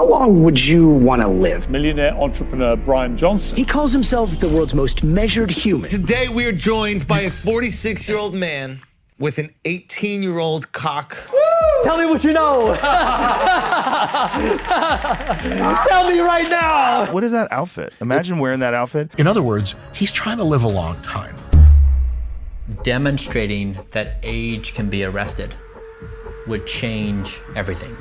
How long would you want to live? Millionaire entrepreneur Bryan Johnson. He calls himself the world's most measured human. Today we are joined by a 46-year-old man with an 18-year-old cock. Woo! Tell me what you know. Tell me right now. What is that outfit? Imagine wearing that outfit. In other words, he's trying to live a long time. Demonstrating that age can be arrested would change everything.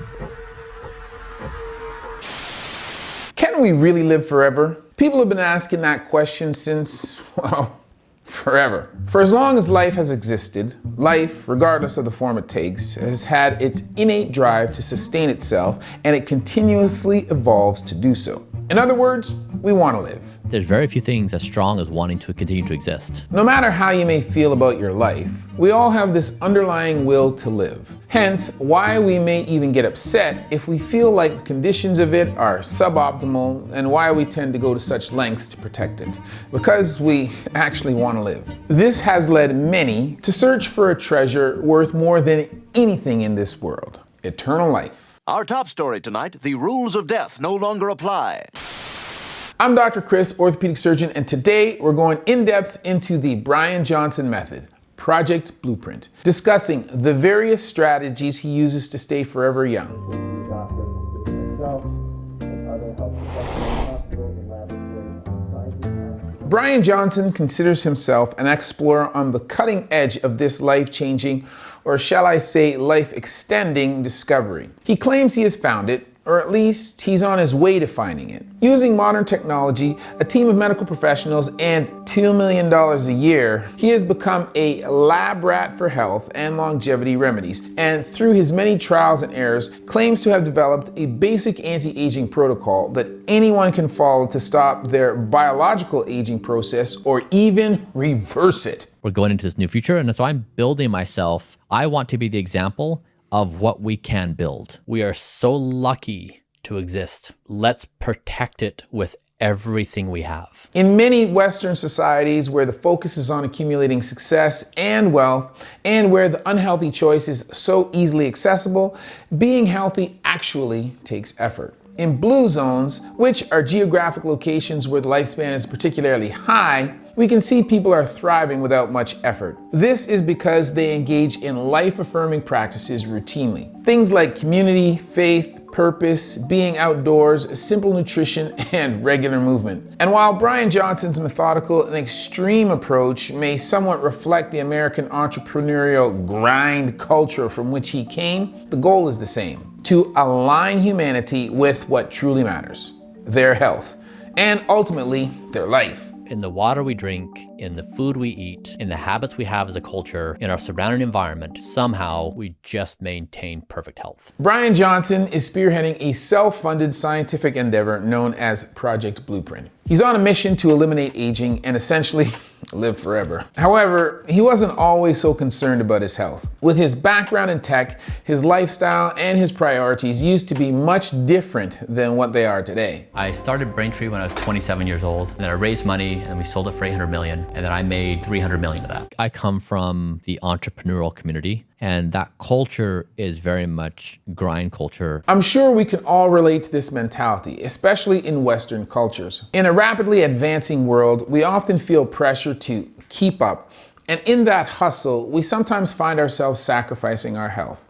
Can we really live forever? People have been asking that question since, well, forever. For as long as life has existed, life, regardless of the form it takes, has had its innate drive to sustain itself, and it continuously evolves to do so. In other words, we want to live. There's very few things as strong as wanting to continue to exist. No matter how you may feel about your life, we all have this underlying will to live. Hence, why we may even get upset if we feel like the conditions of it are suboptimal, and why we tend to go to such lengths to protect it. Because we actually want to live. This has led many to search for a treasure worth more than anything in this world: eternal life. Our top story tonight: the rules of death no longer apply. I'm Dr. Chris, orthopedic surgeon, and today we're going in depth into the Bryan Johnson method, Project Blueprint, discussing the various strategies he uses to stay forever young. Bryan Johnson considers himself an explorer on the cutting edge of this life-changing, or shall I say life-extending discovery. He claims he has found it, or at least he's on his way to finding it. Using modern technology, a team of medical professionals, and $2 million a year, he has become a lab rat for health and longevity remedies, and through his many trials and errors, claims to have developed a basic anti-aging protocol that anyone can follow to stop their biological aging process or even reverse it. We're going into this new future, and so I'm building myself. I want to be the example of what we can build. We are so lucky to exist. Let's protect it with everything we have. In many Western societies where the focus is on accumulating success and wealth, and where the unhealthy choice is so easily accessible, being healthy actually takes effort. In blue zones, which are geographic locations where the lifespan is particularly high, we can see people are thriving without much effort. This is because they engage in life-affirming practices routinely. Things like community, faith, purpose, being outdoors, simple nutrition, and regular movement. And while Bryan Johnson's methodical and extreme approach may somewhat reflect the American entrepreneurial grind culture from which he came, the goal is the same: to align humanity with what truly matters, their health, and ultimately, their life. In the water we drink, in the food we eat, in the habits we have as a culture, in our surrounding environment, somehow we just maintain perfect health. Bryan Johnson is spearheading a self-funded scientific endeavor known as Project Blueprint. He's on a mission to eliminate aging and essentially live forever. However, he wasn't always so concerned about his health. With his background in tech, his lifestyle and his priorities used to be much different than what they are today. I started Braintree when I was 27 years old, and then I raised money and we sold it for 800 million, and then I made 300 million of that. I come from the entrepreneurial community, and that culture is very much grind culture. I'm sure we can all relate to this mentality, especially in Western cultures. In a rapidly advancing world, we often feel pressure to keep up. And in that hustle, we sometimes find ourselves sacrificing our health.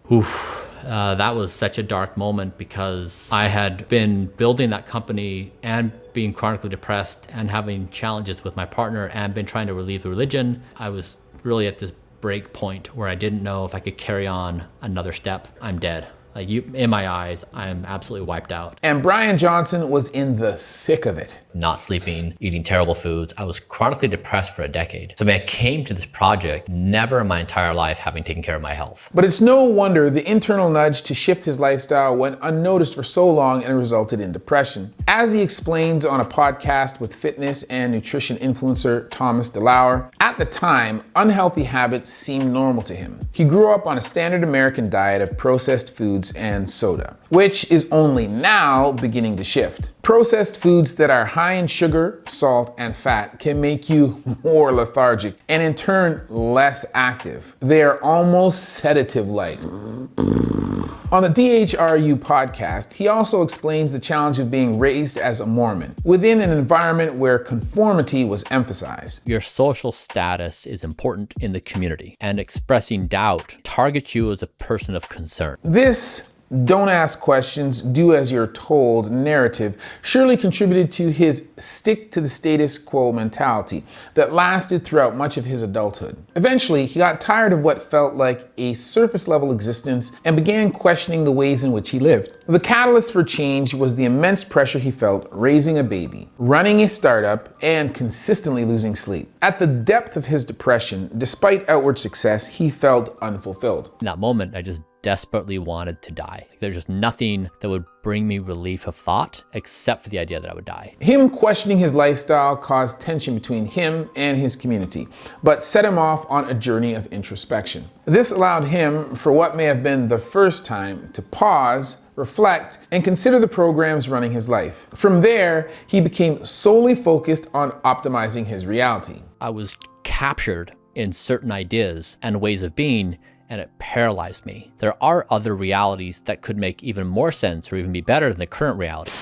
That was such a dark moment because I had been building that company and being chronically depressed and having challenges with my partner and been trying to relieve the religion. I was really at this break point where I didn't know if I could carry on another step. I'm dead. Like in my eyes, I'm absolutely wiped out. And Bryan Johnson was in the thick of it. Not sleeping, eating terrible foods. I was chronically depressed for a decade. So I came to this project, never in my entire life having taken care of my health. But it's no wonder the internal nudge to shift his lifestyle went unnoticed for so long and resulted in depression. As he explains on a podcast with fitness and nutrition influencer Thomas DeLauer, at the time, unhealthy habits seemed normal to him. He grew up on a standard American diet of processed foods foods and soda, which is only now beginning to shift. Processed foods that are high in sugar, salt, and fat can make you more lethargic and in turn less active. They are almost sedative-like. On the DHRU podcast, he also explains the challenge of being raised as a Mormon within an environment where conformity was emphasized. Your social status is important in the community, and expressing doubt targets you as a person of concern. This don't ask questions, do as you're told narrative surely contributed to his stick to the status quo mentality that lasted throughout much of his adulthood. Eventually, he got tired of what felt like a surface level existence and began questioning the ways in which he lived. The catalyst for change was the immense pressure he felt raising a baby, running a startup, and consistently losing sleep. At the depth of his depression, despite outward success, he felt unfulfilled. In that moment, I just desperately wanted to die. There's just nothing that would bring me relief of thought except for the idea that I would die. Him questioning his lifestyle caused tension between him and his community, but set him off on a journey of introspection. This allowed him, for what may have been the first time, to pause, reflect, and consider the programs running his life. From there, he became solely focused on optimizing his reality. I was captured in certain ideas and ways of being, and it paralyzed me. There are other realities that could make even more sense or even be better than the current reality.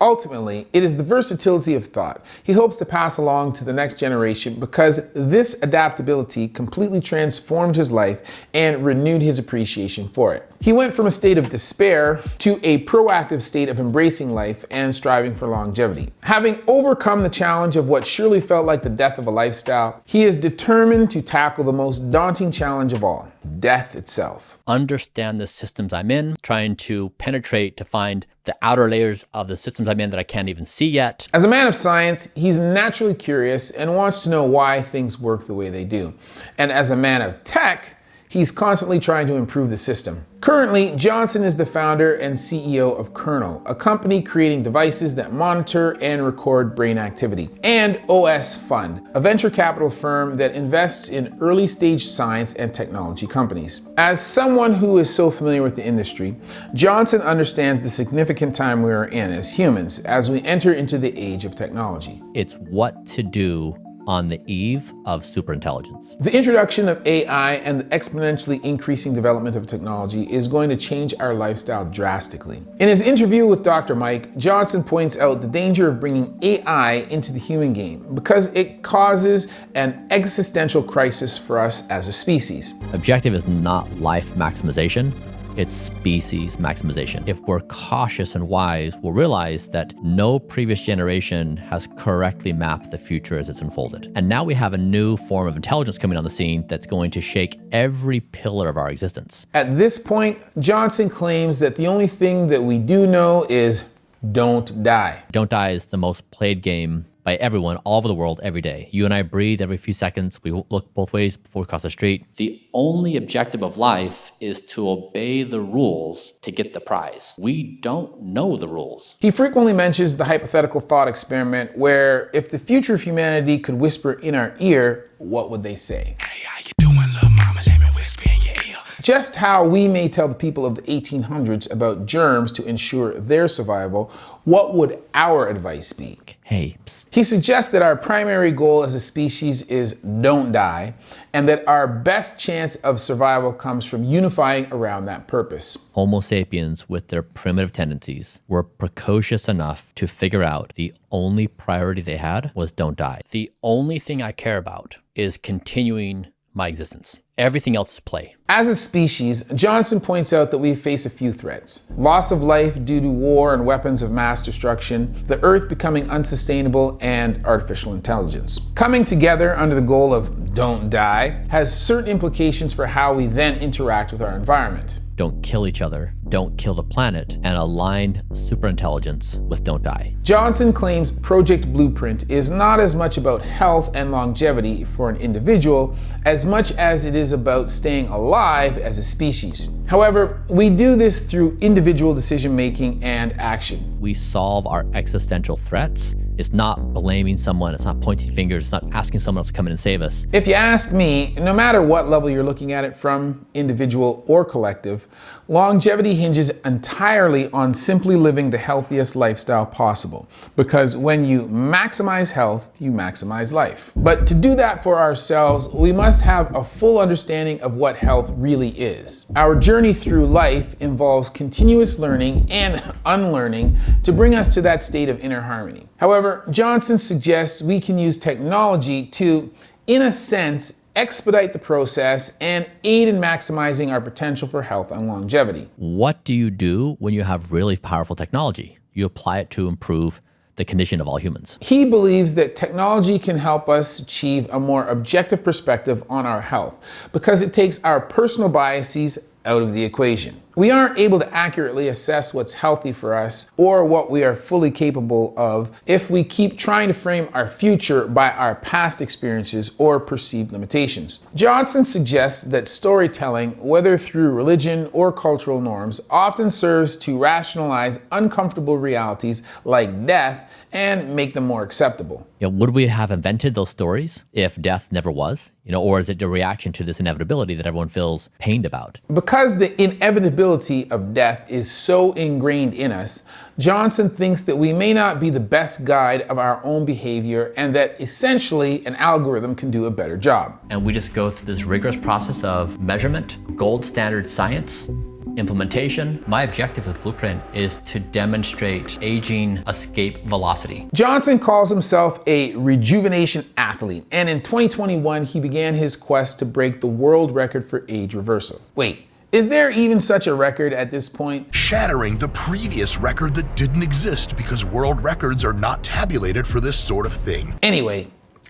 Ultimately, it is the versatility of thought he hopes to pass along to the next generation because this adaptability completely transformed his life and renewed his appreciation for it. He went from a state of despair to a proactive state of embracing life and striving for longevity. Having overcome the challenge of what surely felt like the death of a lifestyle, he is determined to tackle the most daunting challenge of all, death itself. Understand the systems I'm in, trying to penetrate to find the outer layers of the systems I'm in that I can't even see yet. As a man of science, he's naturally curious and wants to know why things work the way they do. And as a man of tech, he's constantly trying to improve the system. Currently, Johnson is the founder and CEO of Kernel, a company creating devices that monitor and record brain activity, and OS Fund, a venture capital firm that invests in early stage science and technology companies. As someone who is so familiar with the industry, Johnson understands the significant time we are in as humans as we enter into the age of technology. It's what to do on the eve of superintelligence. The introduction of AI and the exponentially increasing development of technology is going to change our lifestyle drastically. In his interview with Dr. Mike, Johnson points out the danger of bringing AI into the human game because it causes an existential crisis for us as a species. Objective is not life maximization, it's species maximization. If we're cautious and wise, we'll realize that no previous generation has correctly mapped the future as it's unfolded. And now we have a new form of intelligence coming on the scene that's going to shake every pillar of our existence. At this point, Johnson claims that the only thing that we do know is don't die. Don't die is the most played game by everyone all over the world every day. You and I breathe every few seconds. We look both ways before we cross the street. The only objective of life is to obey the rules to get the prize. We don't know the rules. He frequently mentions the hypothetical thought experiment where if the future of humanity could whisper in our ear, what would they say? Hey, how you doing, little mama? Let me whisper in your ear. Just how we may tell the people of the 1800s about germs to ensure their survival, what would our advice be? Hey, psst. He suggests that our primary goal as a species is don't die, and that our best chance of survival comes from unifying around that purpose. Homo sapiens, with their primitive tendencies, were precocious enough to figure out the only priority they had was don't die. The only thing I care about is continuing my existence. Everything else is play. As a species, Johnson points out that we face a few threats. Loss of life due to war and weapons of mass destruction, the Earth becoming unsustainable, and artificial intelligence. Coming together under the goal of don't die has certain implications for how we then interact with our environment. Don't kill each other, don't kill the planet, and align superintelligence with don't die. Johnson claims Project Blueprint is not as much about health and longevity for an individual as much as it is about staying alive as a species. However, we do this through individual decision-making and action. We solve our existential threats. It's not blaming someone, it's not pointing fingers, it's not asking someone else to come in and save us. If you ask me, no matter what level you're looking at it from, individual or collective, Longevity hinges entirely on simply living the healthiest lifestyle possible, because when you maximize health, you maximize life. But to do that for ourselves, we must have a full understanding of what health really is. Our journey through life involves continuous learning and unlearning to bring us to that state of inner harmony. However, Johnson suggests we can use technology to, in a sense, expedite the process and aid in maximizing our potential for health and longevity. What do you do when you have really powerful technology? You apply it to improve the condition of all humans. He believes that technology can help us achieve a more objective perspective on our health because it takes our personal biases out of the equation. We aren't able to accurately assess what's healthy for us or what we are fully capable of if we keep trying to frame our future by our past experiences or perceived limitations. Johnson suggests that storytelling, whether through religion or cultural norms, often serves to rationalize uncomfortable realities like death and make them more acceptable. Would we have invented those stories if death never was? Or is it a reaction to this inevitability that everyone feels pained about? Because the inevitability of death is so ingrained in us, Johnson thinks that we may not be the best guide of our own behavior and that essentially an algorithm can do a better job. And we just go through this rigorous process of measurement, gold standard science, implementation. My objective with Blueprint is to demonstrate aging escape velocity. Johnson calls himself a rejuvenation athlete, and in 2021, he began his quest to break the world record for age reversal. Wait, is there even such a record at this point? Shattering the previous record that didn't exist because world records are not tabulated for this sort of thing. Anyway,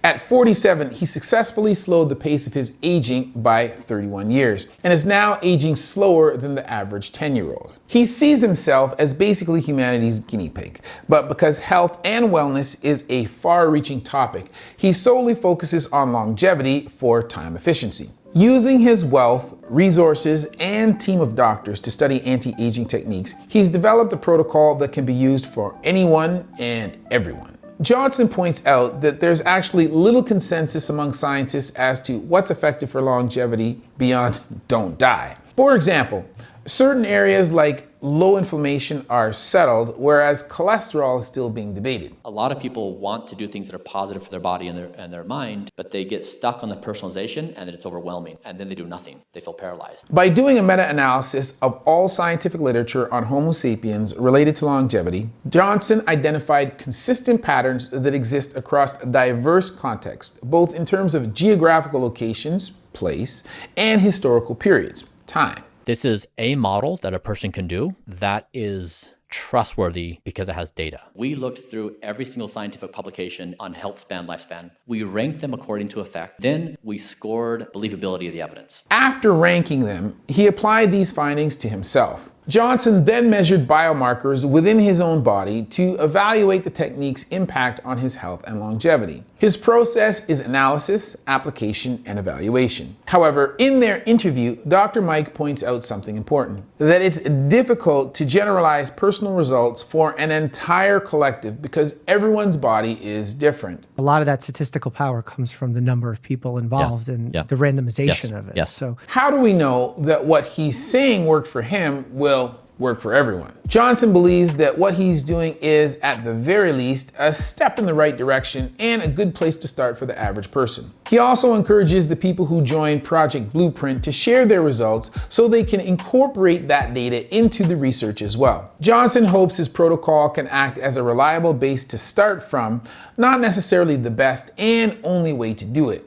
at 47, he successfully slowed the pace of his aging by 31 years and is now aging slower than the average 10-year-old. He sees himself as basically humanity's guinea pig, but because health and wellness is a far-reaching topic, he solely focuses on longevity for time efficiency. Using his wealth, resources, and team of doctors to study anti-aging techniques, he's developed a protocol that can be used for anyone and everyone. Johnson points out that there's actually little consensus among scientists as to what's effective for longevity beyond don't die. For example, certain areas like low inflammation are settled, whereas cholesterol is still being debated. A lot of people want to do things that are positive for their body and their mind, but they get stuck on the personalization and it's overwhelming, and then they do nothing. They feel paralyzed. By doing a meta-analysis of all scientific literature on Homo sapiens related to longevity, Johnson identified consistent patterns that exist across diverse contexts, both in terms of geographical locations, place, and historical periods, time. This is a model that a person can do that is trustworthy because it has data. We looked through every single scientific publication on health span, lifespan. We ranked them according to effect. Then we scored believability of the evidence. After ranking them, he applied these findings to himself. Johnson then measured biomarkers within his own body to evaluate the technique's impact on his health and longevity. His process is analysis, application, and evaluation. However, in their interview, Dr. Mike points out something important, that it's difficult to generalize personal results for an entire collective because everyone's body is different. A lot of that statistical power comes from the number of people involved and the randomization of it. Yes. So how do we know that what he's saying worked for him will work for everyone? Johnson believes that what he's doing is, at the very least, a step in the right direction and a good place to start for the average person. He also encourages the people who join Project Blueprint to share their results so they can incorporate that data into the research as well. Johnson hopes his protocol can act as a reliable base to start from, not necessarily the best and only way to do it.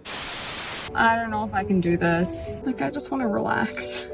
I don't know if I can do this. I just want to relax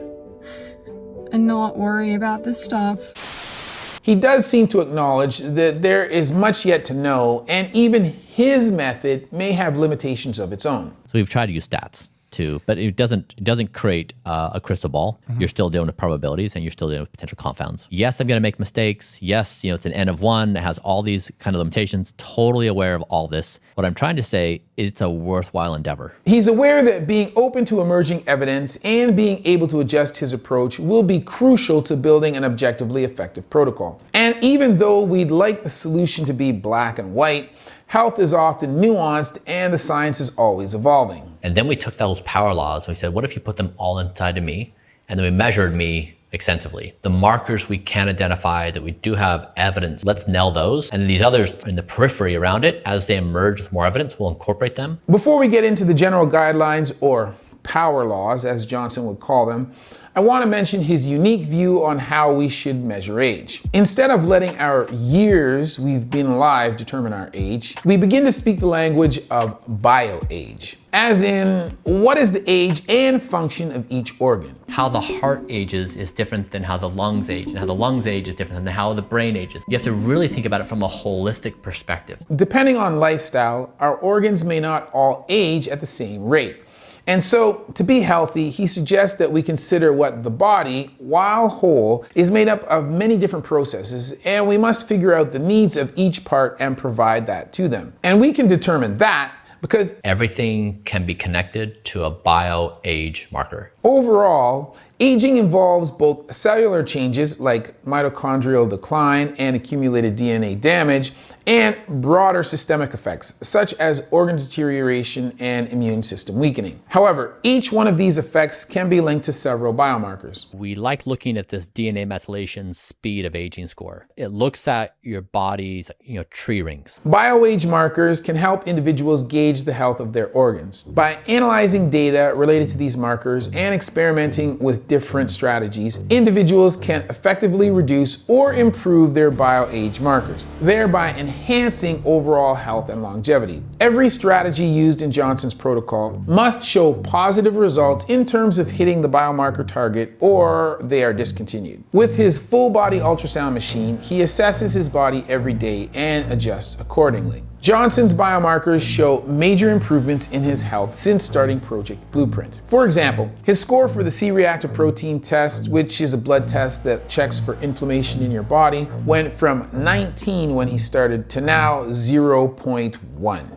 and not worry about this stuff. He does seem to acknowledge that there is much yet to know, and even his method may have limitations of its own. So we've tried to use stats too, but it doesn't create a crystal ball. You're still dealing with probabilities and you're still dealing with potential confounds. Yes, I'm going to make mistakes. Yes, it's an N of 1. It has all these kind of limitations. Totally aware of all this. What I'm trying to say is it's a worthwhile endeavor. He's aware that being open to emerging evidence and being able to adjust his approach will be crucial to building an objectively effective protocol. And even though we'd like the solution to be black and white, health is often nuanced and the science is always evolving. And then we took those power laws and we said, what if you put them all inside of me? And then we measured me extensively. The markers we can identify that we do have evidence, let's nail those. And these others in the periphery around it, as they emerge with more evidence, we'll incorporate them. Before we get into the general guidelines, or power laws, as Johnson would call them, I want to mention his unique view on how we should measure age. Instead of letting our years we've been alive determine our age, we begin to speak the language of bio-age. As in, what is the age and function of each organ? How the heart ages is different than how the lungs age, and how the lungs age is different than how the brain ages. You have to really think about it from a holistic perspective. Depending on lifestyle, our organs may not all age at the same rate. And so, to be healthy, he suggests that we consider what the body, while whole, is made up of many different processes, and we must figure out the needs of each part and provide that to them. And we can determine that because everything can be connected to a bio-age marker. Overall, aging involves both cellular changes like mitochondrial decline and accumulated DNA damage, and broader systemic effects such as organ deterioration and immune system weakening. However, each one of these effects can be linked to several biomarkers. We like looking at this DNA methylation speed of aging score. It looks at your body's tree rings. Bio-age markers can help individuals gauge the health of their organs. By analyzing data related to these markers and experimenting with different strategies, individuals can effectively reduce or improve their bio-age markers, thereby enhancing overall health and longevity. Every strategy used in Johnson's protocol must show positive results in terms of hitting the biomarker target, or they are discontinued. With his full body ultrasound machine, he assesses his body every day and adjusts accordingly. Johnson's biomarkers show major improvements in his health since starting Project Blueprint. For example, his score for the C-reactive protein test, which is a blood test that checks for inflammation in your body, went from 19 when he started to now 0.1.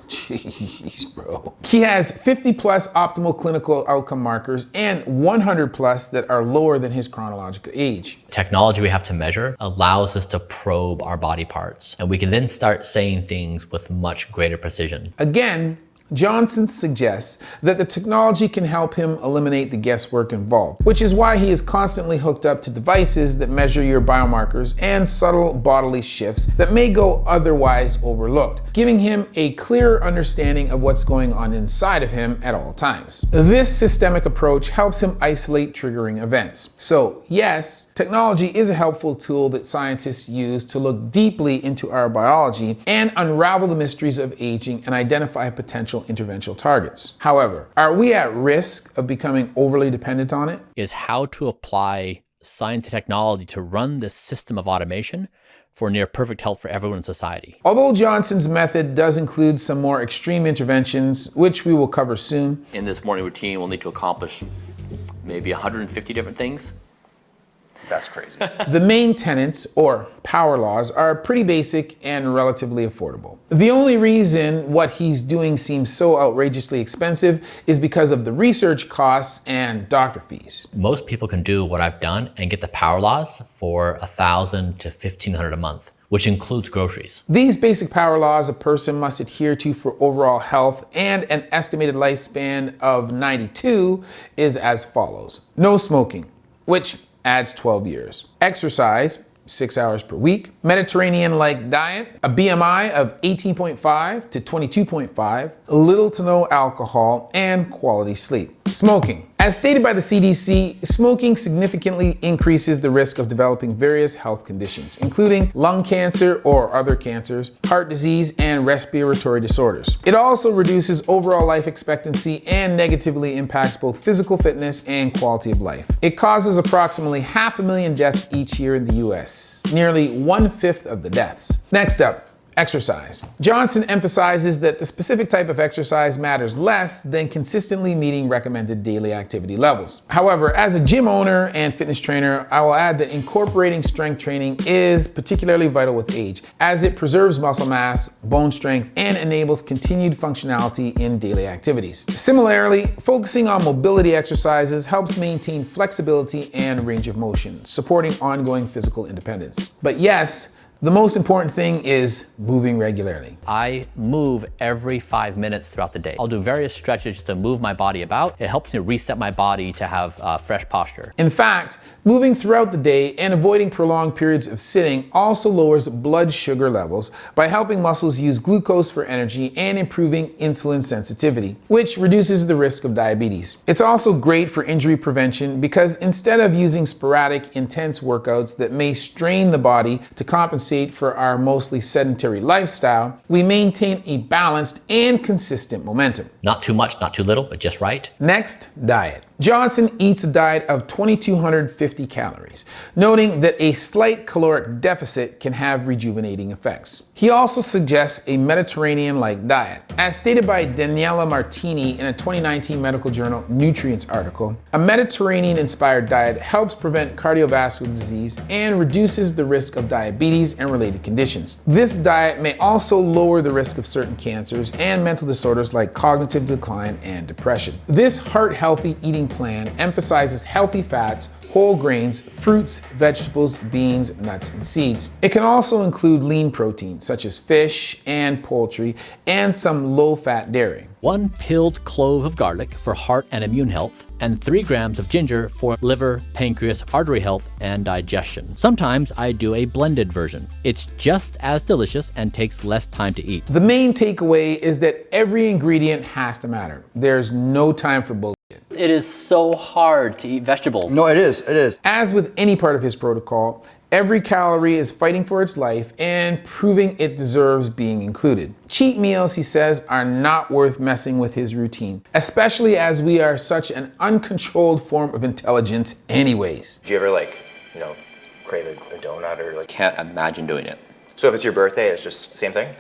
Jeez, bro. He has 50 plus optimal clinical outcome markers and 100 plus that are lower than his chronological age. Technology we have to measure allows us to probe our body parts, and we can then start saying things with much greater precision. Again, Johnson suggests that the technology can help him eliminate the guesswork involved, which is why he is constantly hooked up to devices that measure your biomarkers and subtle bodily shifts that may go otherwise overlooked, giving him a clearer understanding of what's going on inside of him at all times. This systemic approach helps him isolate triggering events. So yes, technology is a helpful tool that scientists use to look deeply into our biology and unravel the mysteries of aging and identify potential interventional targets. However, are we at risk of becoming overly dependent on it? Is how to apply science and technology to run this system of automation for near perfect health for everyone in society. Although Johnson's method does include some more extreme interventions, which we will cover soon. In this morning routine, we'll need to accomplish maybe 150 different things. That's crazy. The main tenets, or power laws, are pretty basic and relatively affordable. The only reason what he's doing seems so outrageously expensive is because of the research costs and doctor fees. Most people can do what I've done and get the power laws for $1,000 to $1,500 a month, which includes groceries. These basic power laws a person must adhere to for overall health and an estimated lifespan of 92 is as follows. No smoking, which adds 12 years. Exercise, 6 hours per week. Mediterranean-like diet, a BMI of 18.5 to 22.5, little to no alcohol, and quality sleep. Smoking. As stated by the CDC, smoking significantly increases the risk of developing various health conditions, including lung cancer or other cancers, heart disease, and respiratory disorders. It also reduces overall life expectancy and negatively impacts both physical fitness and quality of life. It causes approximately 500,000 deaths each year in the US, nearly 1/5 of the deaths. Next up, exercise. Johnson emphasizes that the specific type of exercise matters less than consistently meeting recommended daily activity levels. However, as a gym owner and fitness trainer, I will add that incorporating strength training is particularly vital with age, as it preserves muscle mass, bone strength, and enables continued functionality in daily activities. Similarly, focusing on mobility exercises helps maintain flexibility and range of motion, supporting ongoing physical independence. But yes, The most important thing is moving regularly. I move every 5 minutes throughout the day. I'll do various stretches to move my body about. It helps me reset my body to have fresh posture. In fact, moving throughout the day and avoiding prolonged periods of sitting also lowers blood sugar levels by helping muscles use glucose for energy and improving insulin sensitivity, which reduces the risk of diabetes. It's also great for injury prevention because instead of using sporadic, intense workouts that may strain the body to compensate for our mostly sedentary lifestyle, we maintain a balanced and consistent momentum. Not too much, not too little, but just right. Next, diet. Johnson eats a diet of 2,250 calories, noting that a slight caloric deficit can have rejuvenating effects. He also suggests a Mediterranean-like diet. As stated by Daniela Martini in a 2019 medical journal Nutrients article, a Mediterranean-inspired diet helps prevent cardiovascular disease and reduces the risk of diabetes and related conditions. This diet may also lower the risk of certain cancers and mental disorders like cognitive decline and depression. This heart-healthy eating plan emphasizes healthy fats, whole grains, fruits, vegetables, beans, nuts, and seeds. It can also include lean proteins such as fish and poultry and some low-fat dairy. 1 peeled clove of garlic for heart and immune health, and 3 grams of ginger for liver, pancreas, artery health, and digestion. Sometimes I do a blended version. It's just as delicious and takes less time to eat. The main takeaway is that every ingredient has to matter. There's no time for bullshit. It is so hard to eat vegetables. No, it is. It is. As with any part of his protocol, every calorie is fighting for its life and proving it deserves being included. Cheat meals, he says, are not worth messing with his routine, especially as we are such an uncontrolled form of intelligence anyways. Do you ever crave a donut or can't imagine doing it? So if it's your birthday, it's just the same thing?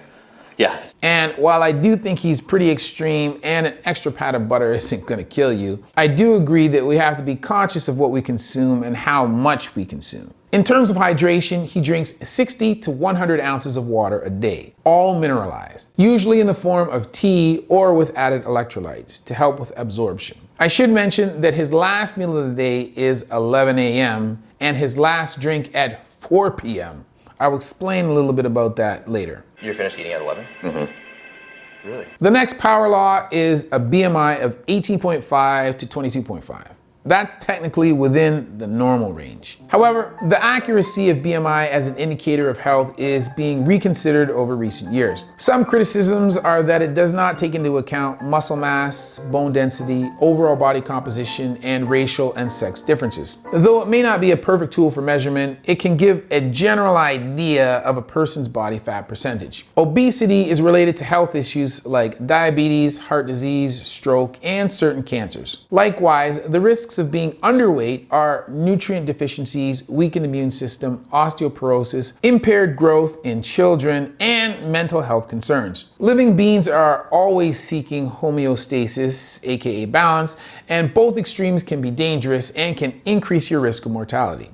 Yeah. And while I do think he's pretty extreme and an extra pat of butter isn't gonna kill you, I do agree that we have to be conscious of what we consume and how much we consume. In terms of hydration, he drinks 60 to 100 ounces of water a day, all mineralized, usually in the form of tea or with added electrolytes to help with absorption. I should mention that his last meal of the day is 11 a.m. and his last drink at 4 p.m. I will explain a little bit about that later. You're finished eating at 11? Mm-hmm. Really? The next power law is a BMI of 18.5 to 22.5. That's technically within the normal range. However, the accuracy of BMI as an indicator of health is being reconsidered over recent years. Some criticisms are that it does not take into account muscle mass, bone density, overall body composition, and racial and sex differences. Though it may not be a perfect tool for measurement, it can give a general idea of a person's body fat percentage. Obesity is related to health issues like diabetes, heart disease, stroke, and certain cancers. Likewise, the risks of being underweight are nutrient deficiencies, weakened immune system, osteoporosis, impaired growth in children, and mental health concerns. Living beings are always seeking homeostasis, aka balance, and both extremes can be dangerous and can increase your risk of mortality.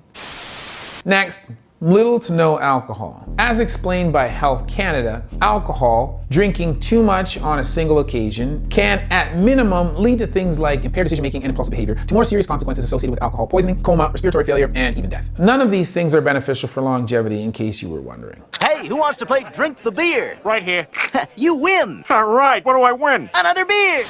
Next, little to no alcohol. As explained by Health Canada, alcohol, drinking too much on a single occasion, can at minimum lead to things like impaired decision-making and impulsive behavior, to more serious consequences associated with alcohol poisoning, coma, respiratory failure, and even death. None of these things are beneficial for longevity, in case you were wondering. Hey, who wants to play Drink the Beer? Right here. You win! All right, what do I win? Another beer!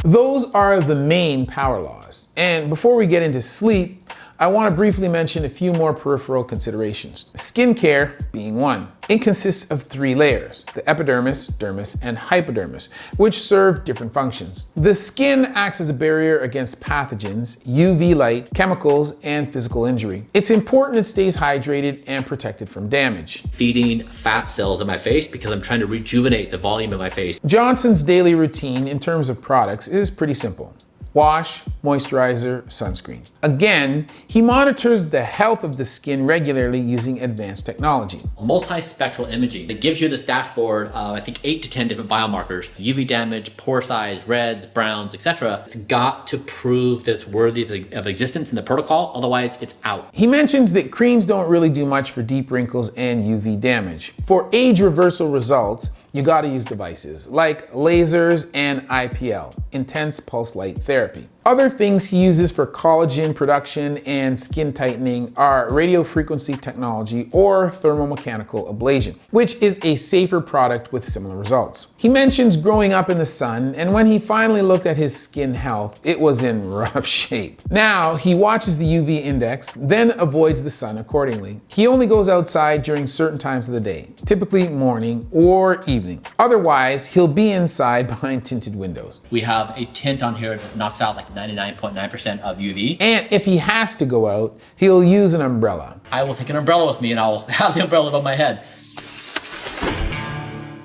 Those are the main power laws. And before we get into sleep, I want to briefly mention a few more peripheral considerations. Skincare being one. It consists of 3 layers, the epidermis, dermis, and hypodermis, which serve different functions. The skin acts as a barrier against pathogens, UV light, chemicals, and physical injury. It's important it stays hydrated and protected from damage. Feeding fat cells in my face because I'm trying to rejuvenate the volume of my face. Johnson's daily routine in terms of products is pretty simple. Wash, moisturizer, sunscreen. Again, he monitors the health of the skin regularly using advanced technology. Multispectral imaging. It gives you this dashboard of, I think, 8 to 10 different biomarkers. UV damage, pore size, reds, browns, etc. It's got to prove that it's worthy of existence in the protocol, otherwise it's out. He mentions that creams don't really do much for deep wrinkles and UV damage. For age reversal results, you gotta use devices like lasers and IPL, intense pulse light therapy. Other things he uses for collagen production and skin tightening are radiofrequency technology or thermomechanical ablation, which is a safer product with similar results. He mentions growing up in the sun, and when he finally looked at his skin health, it was in rough shape. Now, he watches the UV index, then avoids the sun accordingly. He only goes outside during certain times of the day, typically morning or evening. Otherwise, he'll be inside behind tinted windows. We have a tint on here that knocks out like 99.9% of UV. And if he has to go out, he'll use an umbrella. I will take an umbrella with me and I'll have the umbrella above my head.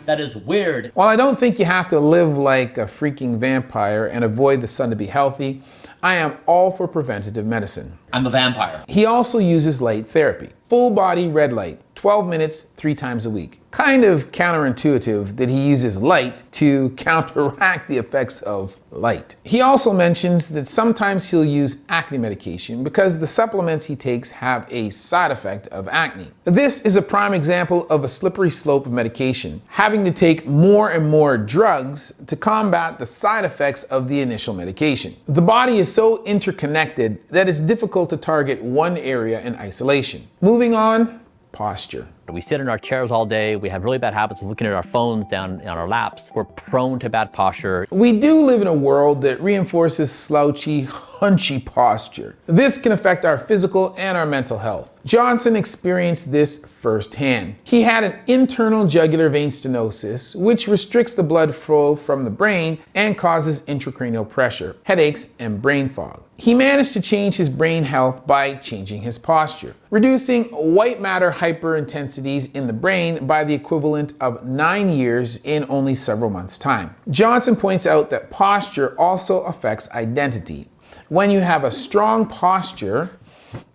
That is weird. While I don't think you have to live like a freaking vampire and avoid the sun to be healthy, I am all for preventative medicine. I'm a vampire. He also uses light therapy, full body red light, 12 minutes, 3 times a week. Kind of counterintuitive that he uses light to counteract the effects of light. He also mentions that sometimes he'll use acne medication because the supplements he takes have a side effect of acne. This is a prime example of a slippery slope of medication, having to take more and more drugs to combat the side effects of the initial medication. The body is so interconnected that it's difficult to target one area in isolation. Moving on, posture. We sit in our chairs all day. We have really bad habits of looking at our phones down on our laps. We're prone to bad posture. We do live in a world that reinforces slouchy, hunchy posture. This can affect our physical and our mental health. Johnson experienced this firsthand. He had an internal jugular vein stenosis, which restricts the blood flow from the brain and causes intracranial pressure, headaches, and brain fog. He managed to change his brain health by changing his posture, reducing white matter hyperintensities in the brain by the equivalent of 9 years in only several months' time. Johnson points out that posture also affects identity. When you have a strong posture,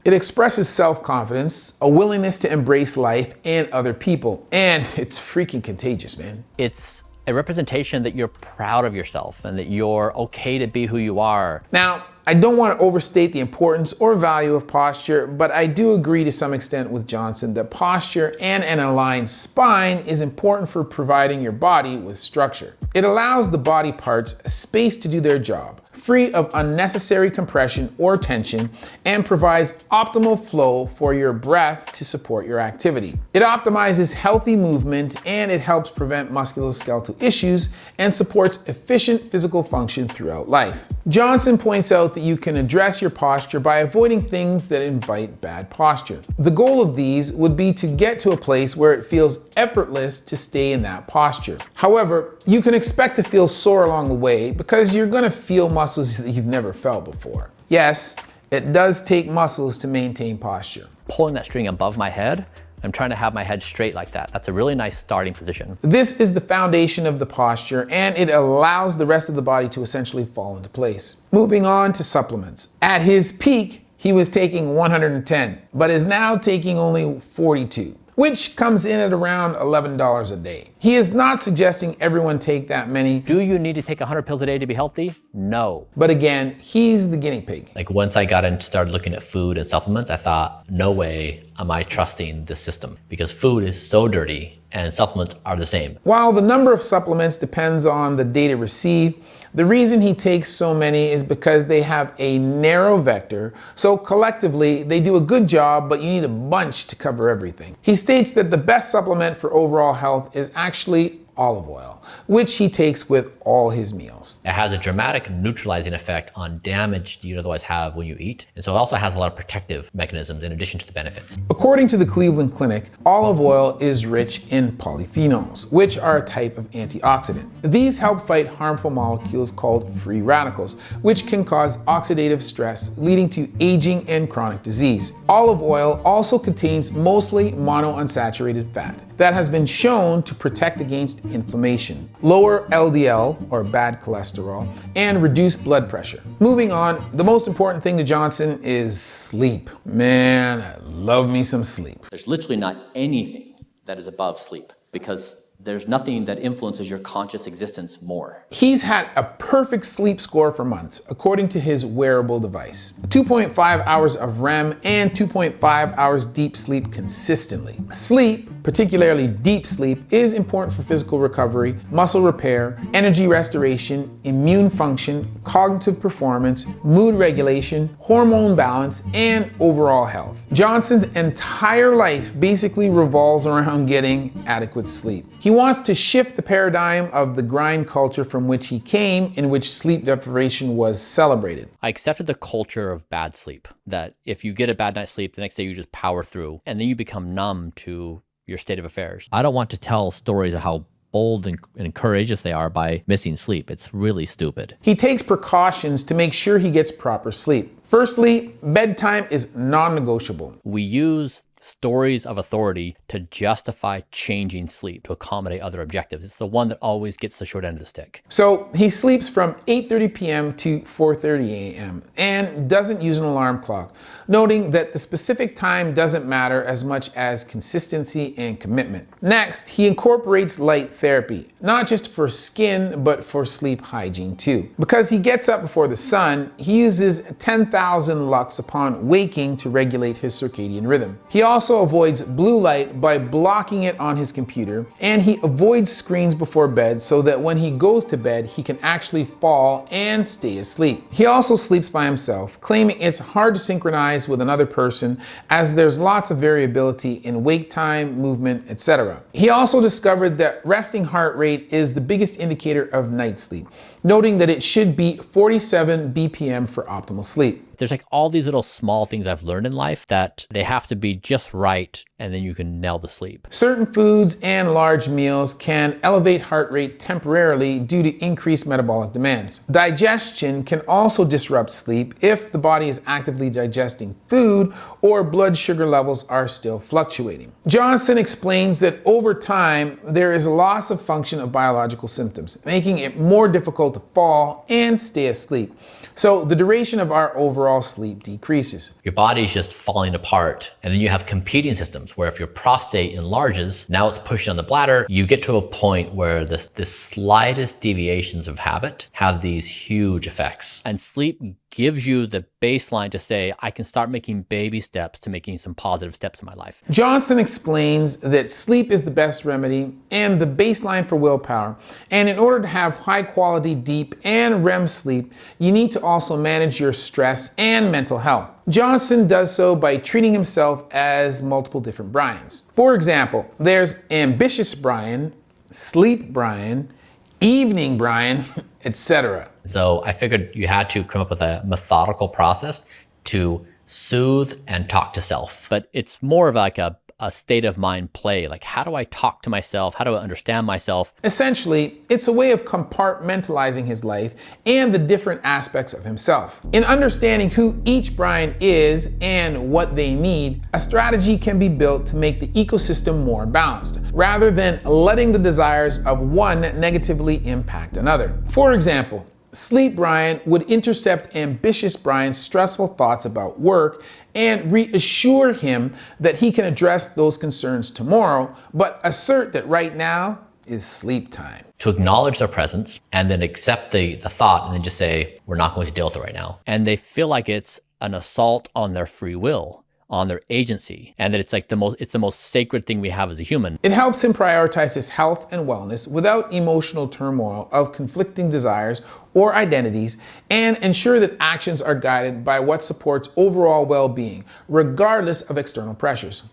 it expresses self-confidence, a willingness to embrace life and other people, and it's freaking contagious, man. It's a representation that you're proud of yourself and that you're okay to be who you are. Now, I don't want to overstate the importance or value of posture, but I do agree to some extent with Johnson that posture and an aligned spine is important for providing your body with structure. It allows the body parts space to do their job, free of unnecessary compression or tension, and provides optimal flow for your breath to support your activity. It optimizes healthy movement, and it helps prevent musculoskeletal issues and supports efficient physical function throughout life. Johnson points out that you can address your posture by avoiding things that invite bad posture. The goal of these would be to get to a place where it feels effortless to stay in that posture. However, you can expect to feel sore along the way because you're going to feel muscles that you've never felt before. Yes, it does take muscles to maintain posture. Pulling that string above my head, I'm trying to have my head straight like that. That's a really nice starting position. This is the foundation of the posture, and it allows the rest of the body to essentially fall into place. Moving on to supplements. At his peak, he was taking 110, but is now taking only 42. Which comes in at around $11 a day. He is not suggesting everyone take that many. Do you need to take 100 pills a day to be healthy? No. But again, he's the guinea pig. Like once I got into started looking at food and supplements, I thought, no way am I trusting this system because food is so dirty and supplements are the same. While the number of supplements depends on the data received, the reason he takes so many is because they have a narrow vector, so collectively they do a good job, but you need a bunch to cover everything. He states that the best supplement for overall health is actually olive oil, which he takes with all his meals. It has a dramatic neutralizing effect on damage you'd otherwise have when you eat. And so it also has a lot of protective mechanisms in addition to the benefits. According to the Cleveland Clinic, olive oil is rich in polyphenols, which are a type of antioxidant. These help fight harmful molecules called free radicals, which can cause oxidative stress, leading to aging and chronic disease. Olive oil also contains mostly monounsaturated fat that has been shown to protect against inflammation, lower LDL or bad cholesterol, and reduce blood pressure. Moving on, the most important thing to Johnson is sleep. Man, I love me some sleep. There's literally not anything that is above sleep because there's nothing that influences your conscious existence more. He's had a perfect sleep score for months, according to his wearable device. 2.5 hours of REM and 2.5 hours deep sleep consistently. Sleep particularly deep sleep, is important for physical recovery, muscle repair, energy restoration, immune function, cognitive performance, mood regulation, hormone balance, and overall health. Johnson's entire life basically revolves around getting adequate sleep. He wants to shift the paradigm of the grind culture from which he came, in which sleep deprivation was celebrated. I accepted the culture of bad sleep, that if you get a bad night's sleep, the next day you just power through, and then you become numb to your state of affairs. I don't want to tell stories of how bold and courageous they are by missing sleep. It's really stupid. He takes precautions to make sure he gets proper sleep. Firstly, bedtime is non-negotiable. We use stories of authority to justify changing sleep to accommodate other objectives. It's the one that always gets the short end of the stick. So he sleeps from 8:30 p.m. to 4:30 a.m. and doesn't use an alarm clock, noting that the specific time doesn't matter as much as consistency and commitment. Next, he incorporates light therapy, not just for skin, but for sleep hygiene too. Because he gets up before the sun, he uses 10,000 lux upon waking to regulate his circadian rhythm. He also avoids blue light by blocking it on his computer, and he avoids screens before bed so that when he goes to bed, he can actually fall and stay asleep. He also sleeps by himself, claiming it's hard to synchronize with another person as there's lots of variability in wake time, movement, etc. He also discovered that resting heart rate is the biggest indicator of night sleep, noting that it should be 47 BPM for optimal sleep. There's like all these little small things I've learned in life that they have to be just right, and then you can nail the sleep. Certain foods and large meals can elevate heart rate temporarily due to increased metabolic demands. Digestion can also disrupt sleep if the body is actively digesting food or blood sugar levels are still fluctuating. Johnson explains that over time, there is a loss of function of biological symptoms, making it more difficult to fall and stay asleep. So the duration of our overall sleep decreases. Your body's just falling apart, and then you have competing systems where if your prostate enlarges, now it's pushing on the bladder, you get to a point where the slightest deviations of habit have these huge effects. And sleep gives you the baseline to say, I can start making baby steps to making some positive steps in my life. Johnson explains that sleep is the best remedy and the baseline for willpower. And in order to have high quality, deep, and REM sleep, you need to also manage your stress and mental health. Johnson does so by treating himself as multiple different Bryans. For example, there's ambitious Bryan, sleep Bryan, evening Bryan, etc. So I figured you had to come up with a methodical process to soothe and talk to self. But it's more of like a state of mind play. Like, how do I talk to myself? How do I understand myself? Essentially, it's a way of compartmentalizing his life and the different aspects of himself. In understanding who each Bryan is and what they need, a strategy can be built to make the ecosystem more balanced, rather than letting the desires of one negatively impact another. For example, Sleep Bryan would intercept ambitious Bryan's stressful thoughts about work and reassure him that he can address those concerns tomorrow, but assert that right now is sleep time. To acknowledge their presence and then accept the thought and then just say, we're not going to deal with it right now. And they feel like it's an assault on their free will, on their agency, and that it's like it's the most sacred thing we have as a human. It helps him prioritize his health and wellness without emotional turmoil of conflicting desires or identities, and ensure that actions are guided by what supports overall well-being, regardless of external pressures.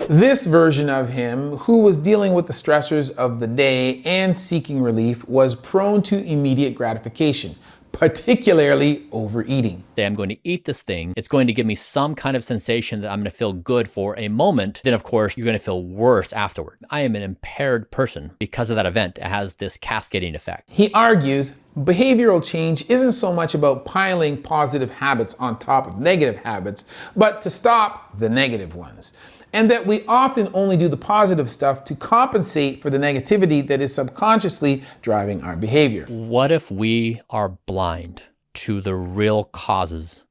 This version of him, who was dealing with the stressors of the day and seeking relief, was prone to immediate gratification, particularly overeating. Say I'm going to eat this thing, it's going to give me some kind of sensation that I'm going to feel good for a moment, then of course you're going to feel worse afterward. I am an impaired person because of that event. It has this cascading effect. He argues behavioral change isn't so much about piling positive habits on top of negative habits, but to stop the negative ones. And that we often only do the positive stuff to compensate for the negativity that is subconsciously driving our behavior. What if we are blind to the real causes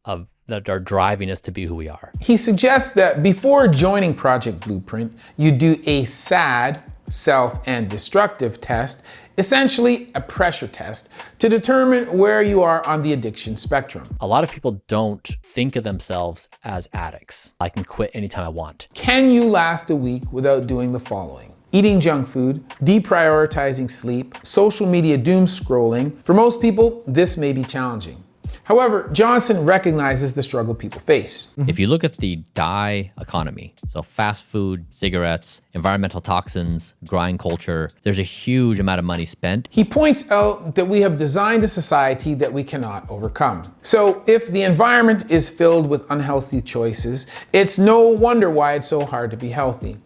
that are driving us to be who we are? He suggests that before joining Project Blueprint, you do a SAD, self and destructive test, essentially a pressure test to determine where you are on the addiction spectrum. A lot of people don't think of themselves as addicts. I can quit anytime I want. Can you last a week without doing the following? Eating junk food, deprioritizing sleep, social media doom scrolling. For most people, this may be challenging. However, Johnson recognizes the struggle people face. If you look at the die economy, so fast food, cigarettes, environmental toxins, grind culture, there's a huge amount of money spent. He points out that we have designed a society that we cannot overcome. So if the environment is filled with unhealthy choices, it's no wonder why it's so hard to be healthy.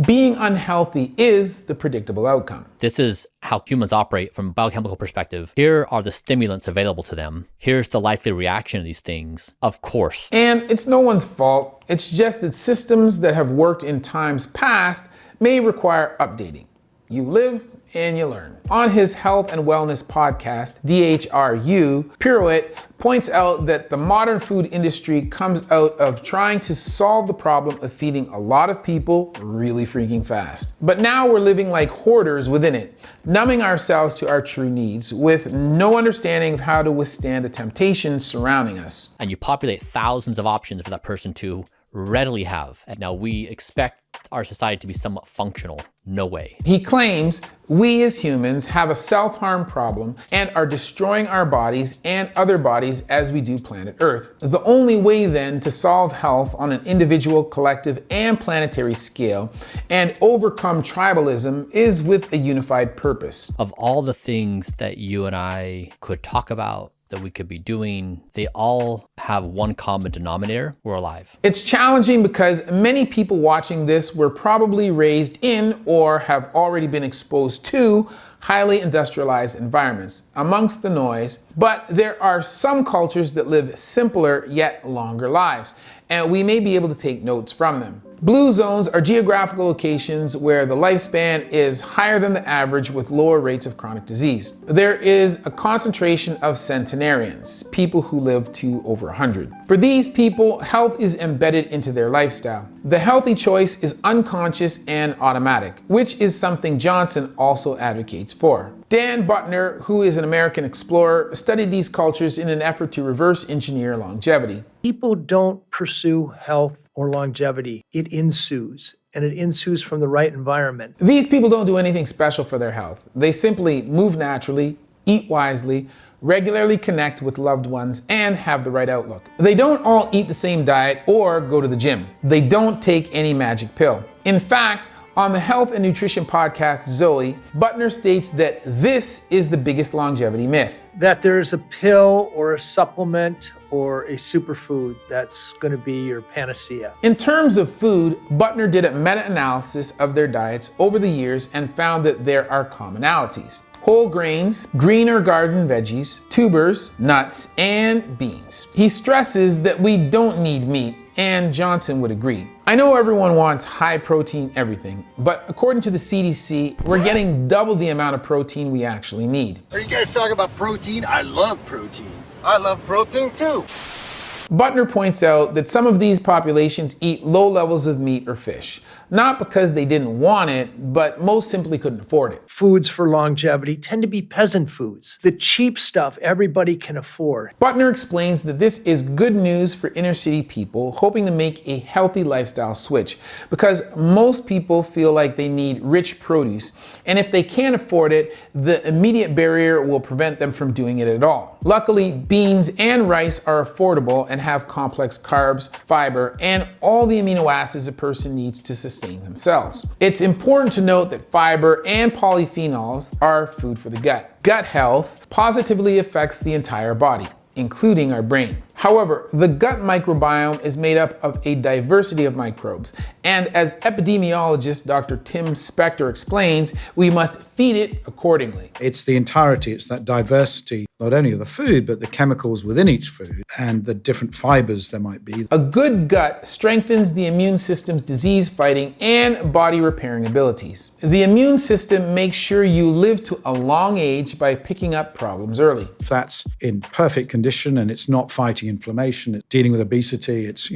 Being unhealthy is the predictable outcome. This is how humans operate from a biochemical perspective. Here are the stimulants available to them. Here's the likely reaction to these things, of course. And it's no one's fault. It's just that systems that have worked in times past may require updating. You live and you learn. On his health and wellness podcast, DHRU, Pirouette points out that the modern food industry comes out of trying to solve the problem of feeding a lot of people really freaking fast. But now we're living like hoarders within it, numbing ourselves to our true needs with no understanding of how to withstand the temptations surrounding us. And you populate thousands of options for that person to readily have. And now we expect our society to be somewhat functional. No way. He claims we as humans have a self-harm problem and are destroying our bodies and other bodies as we do planet Earth. The only way then to solve health on an individual, collective, and planetary scale and overcome tribalism is with a unified purpose. Of all the things that you and I could talk about, that we could be doing, they all have one common denominator: we're alive. It's challenging because many people watching this were probably raised in or have already been exposed to highly industrialized environments amongst the noise, but there are some cultures that live simpler yet longer lives, and we may be able to take notes from them. Blue zones are geographical locations where the lifespan is higher than the average with lower rates of chronic disease. There is a concentration of centenarians, people who live to over 100. For these people, health is embedded into their lifestyle. The healthy choice is unconscious and automatic, which is something Johnson also advocates for. Dan Buttner, who is an American explorer, studied these cultures in an effort to reverse engineer longevity. People don't pursue health or longevity. It ensues, and it ensues from the right environment. These people don't do anything special for their health. They simply move naturally, eat wisely, regularly connect with loved ones, and have the right outlook. They don't all eat the same diet or go to the gym. They don't take any magic pill. In fact, on the health and nutrition podcast Zoe, Buttner states that this is the biggest longevity myth. That there's a pill or a supplement or a superfood that's going to be your panacea. In terms of food, Buttner did a meta-analysis of their diets over the years and found that there are commonalities. Whole grains, green or garden veggies, tubers, nuts, and beans. He stresses that we don't need meat, and Johnson would agree. I know everyone wants high protein everything, but according to the CDC, we're getting double the amount of protein we actually need. Are you guys talking about protein? I love protein. I love protein too. Buttner points out that some of these populations eat low levels of meat or fish, not because they didn't want it, but most simply couldn't afford it. Foods for longevity tend to be peasant foods, the cheap stuff everybody can afford. Buttner explains that this is good news for inner city people hoping to make a healthy lifestyle switch, because most people feel like they need rich produce, and if they can't afford it, the immediate barrier will prevent them from doing it at all. Luckily, beans and rice are affordable and have complex carbs, fiber, and all the amino acids a person needs to sustain themselves. It's important to note that fiber and polyphenols are food for the gut. Gut health positively affects the entire body, including our brain. However, the gut microbiome is made up of a diversity of microbes, and as epidemiologist Dr. Tim Spector explains, we must feed it accordingly. It's the entirety, it's that diversity, not only of the food, but the chemicals within each food and the different fibers there might be. A good gut strengthens the immune system's disease-fighting and body-repairing abilities. The immune system makes sure you live to a long age by picking up problems early. If that's in perfect condition and it's not fighting inflammation, it's dealing with obesity, it's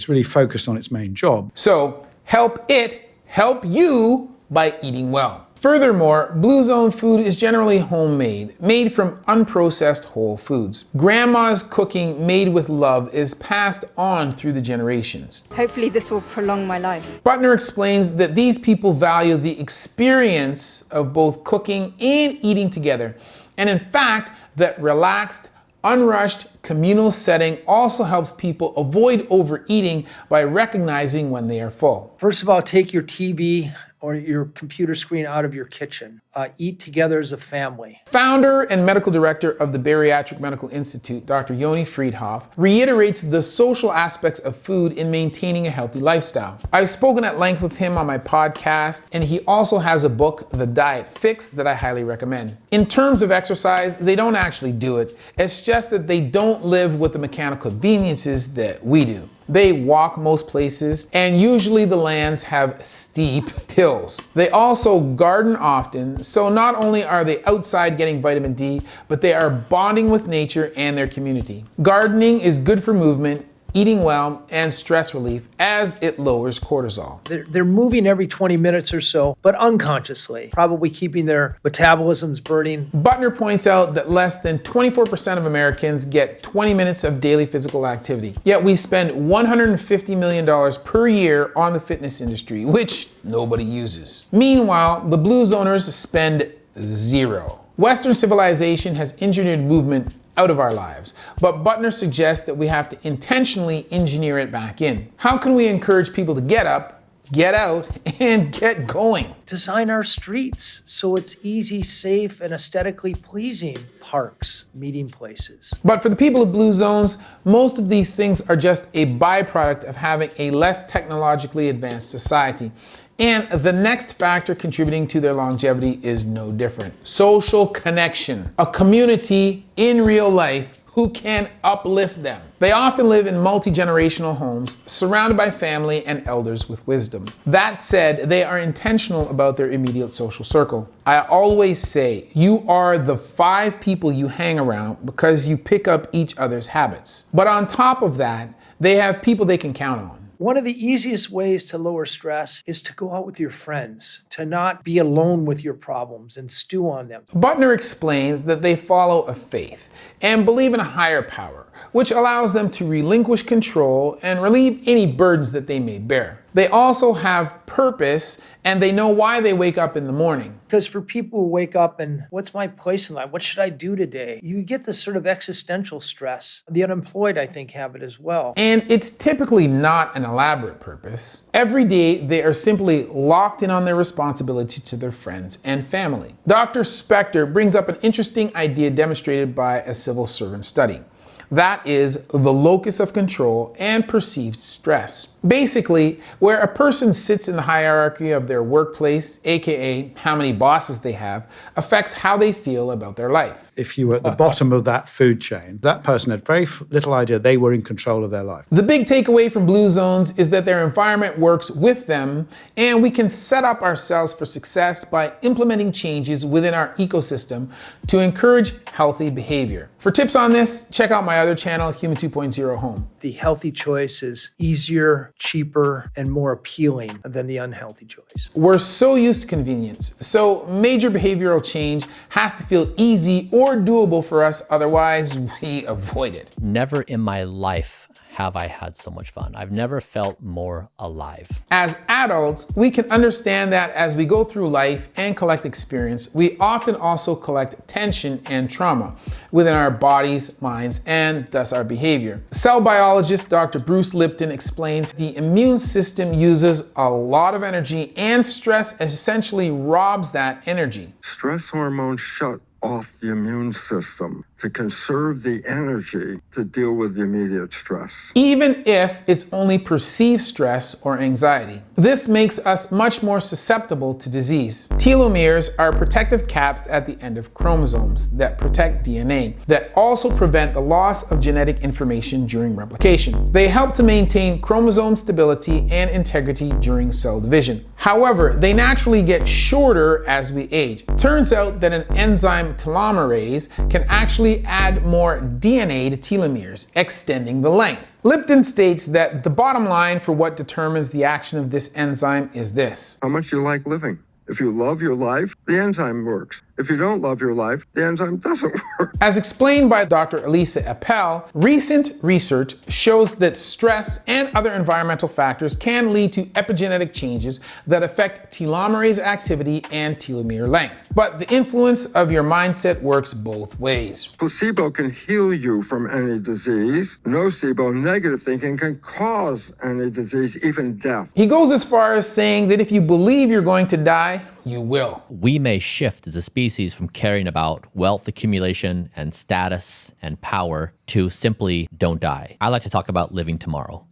really focused on its main job. So help it help you by eating well. Furthermore, Blue Zone food is generally homemade, made from unprocessed whole foods. Grandma's cooking made with love is passed on through the generations. Hopefully this will prolong my life. Butner explains that these people value the experience of both cooking and eating together, and in fact, that relaxed, unrushed, communal setting also helps people avoid overeating by recognizing when they are full. First of all, take your TV or your computer screen out of your kitchen. Eat together as a family. Founder and medical director of the Bariatric Medical Institute, Dr. Yoni Friedhoff, reiterates the social aspects of food in maintaining a healthy lifestyle. I've spoken at length with him on my podcast, and he also has a book, The Diet Fix, that I highly recommend. In terms of exercise, they don't actually do it. It's just that they don't live with the mechanical conveniences that we do. They walk most places, and usually the lands have steep hills. They also garden often, so not only are they outside getting vitamin D, but they are bonding with nature and their community. Gardening is good for movement, eating well, and stress relief, as it lowers cortisol. They're moving every 20 minutes or so, but unconsciously, probably keeping their metabolisms burning. Butner points out that less than 24% of Americans get 20 minutes of daily physical activity. Yet we spend $150 million per year on the fitness industry, which nobody uses. Meanwhile, the Blue Zoners spend zero. Western civilization has engineered movement out of our lives, but Butner suggests that we have to intentionally engineer it back in. How can we encourage people to get up, get out, and get going? Design our streets so it's easy, safe, and aesthetically pleasing. Parks, meeting places. But for the people of Blue Zones, most of these things are just a byproduct of having a less technologically advanced society. And the next factor contributing to their longevity is no different. Social connection. A community in real life who can uplift them. They often live in multi-generational homes, surrounded by family and elders with wisdom. That said, they are intentional about their immediate social circle. I always say, you are the 5 people you hang around because you pick up each other's habits. But on top of that, they have people they can count on. One of the easiest ways to lower stress is to go out with your friends, to not be alone with your problems and stew on them. Butner explains that they follow a faith and believe in a higher power, which allows them to relinquish control and relieve any burdens that they may bear. They also have purpose, and they know why they wake up in the morning. Because for people who wake up and what's my place in life? What should I do today? You get this sort of existential stress. The unemployed, I think, have it as well. And it's typically not an elaborate purpose. Every day, they are simply locked in on their responsibility to their friends and family. Dr. Spector brings up an interesting idea demonstrated by a civil servant study. That is the locus of control and perceived stress. Basically, where a person sits in the hierarchy of their workplace, aka how many bosses they have, affects how they feel about their life. If you were at the bottom of that food chain, that person had very little idea they were in control of their life. The big takeaway from Blue Zones is that their environment works with them, and we can set up ourselves for success by implementing changes within our ecosystem to encourage healthy behavior. For tips on this, check out my other channel, Human 2.0 Home. The healthy choice is easier, cheaper, and more appealing than the unhealthy choice. We're so used to convenience, so major behavioral change has to feel easy or doable for us, otherwise we avoid it. Never in my life have I had so much fun. I've never felt more alive. As adults, we can understand that as we go through life and collect experience, we often also collect tension and trauma within our bodies, minds, and thus our behavior. Cell biologist Dr. Bruce Lipton explains the immune system uses a lot of energy, and stress essentially robs that energy. Stress hormones shut off the immune system to conserve the energy to deal with the immediate stress. Even if it's only perceived stress or anxiety. This makes us much more susceptible to disease. Telomeres are protective caps at the end of chromosomes that protect DNA, that also prevent the loss of genetic information during replication. They help to maintain chromosome stability and integrity during cell division. However, they naturally get shorter as we age. Turns out that an enzyme telomerase can actually add more DNA to telomeres, extending the length. Lipton states that the bottom line for what determines the action of this enzyme is this: how much you like living. If you love your life, the enzyme works. If you don't love your life, the enzyme doesn't work. As explained by Dr. Elisa Appel, recent research shows that stress and other environmental factors can lead to epigenetic changes that affect telomerase activity and telomere length. But the influence of your mindset works both ways. Placebo can heal you from any disease. Nocebo, negative thinking, can cause any disease, even death. He goes as far as saying that if you believe you're going to die, you will. We may shift as a species from caring about wealth accumulation and status and power to simply don't die. I like to talk about living tomorrow,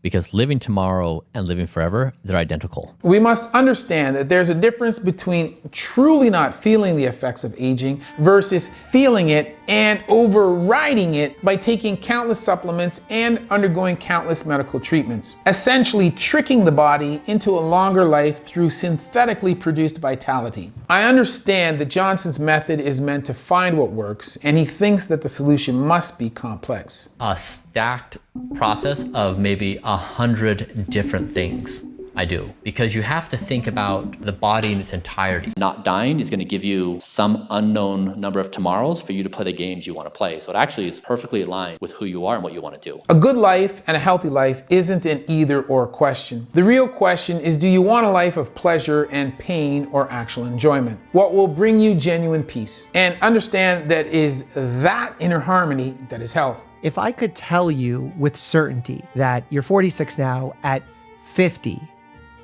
because living tomorrow and living forever, they're identical. We must understand that there's a difference between truly not feeling the effects of aging versus feeling it and overriding it by taking countless supplements and undergoing countless medical treatments, essentially tricking the body into a longer life through synthetically produced vitality. I understand that Johnson's method is meant to find what works, and he thinks that the solution must be complex. A stacked process of maybe 100 different things I do, because you have to think about the body in its entirety. Not dying is going to give you some unknown number of tomorrows for you to play the games you want to play. So it actually is perfectly aligned with who you are and what you want to do. A good life and a healthy life isn't an either or question. The real question is, do you want a life of pleasure and pain or actual enjoyment? What will bring you genuine peace? And understand that is that inner harmony that is health. If I could tell you with certainty that you're 46 now, at 50,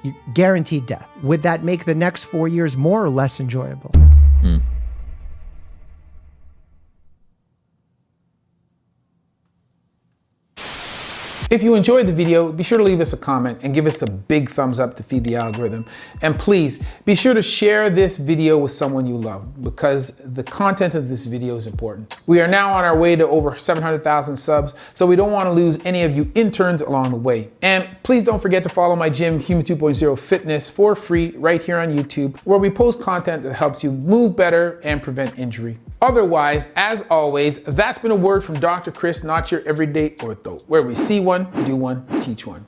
you guaranteed death, would that make the next 4 years more or less enjoyable? If you enjoyed the video, be sure to leave us a comment and give us a big thumbs up to feed the algorithm. And please be sure to share this video with someone you love, because the content of this video is important. We are now on our way to over 700,000 subs, so we don't want to lose any of you interns along the way. And please don't forget to follow my gym, Human 2.0 Fitness, for free right here on YouTube, where we post content that helps you move better and prevent injury. Otherwise, as always, that's been a word from Dr. Chris, not your everyday ortho, where we see one, do one, teach one.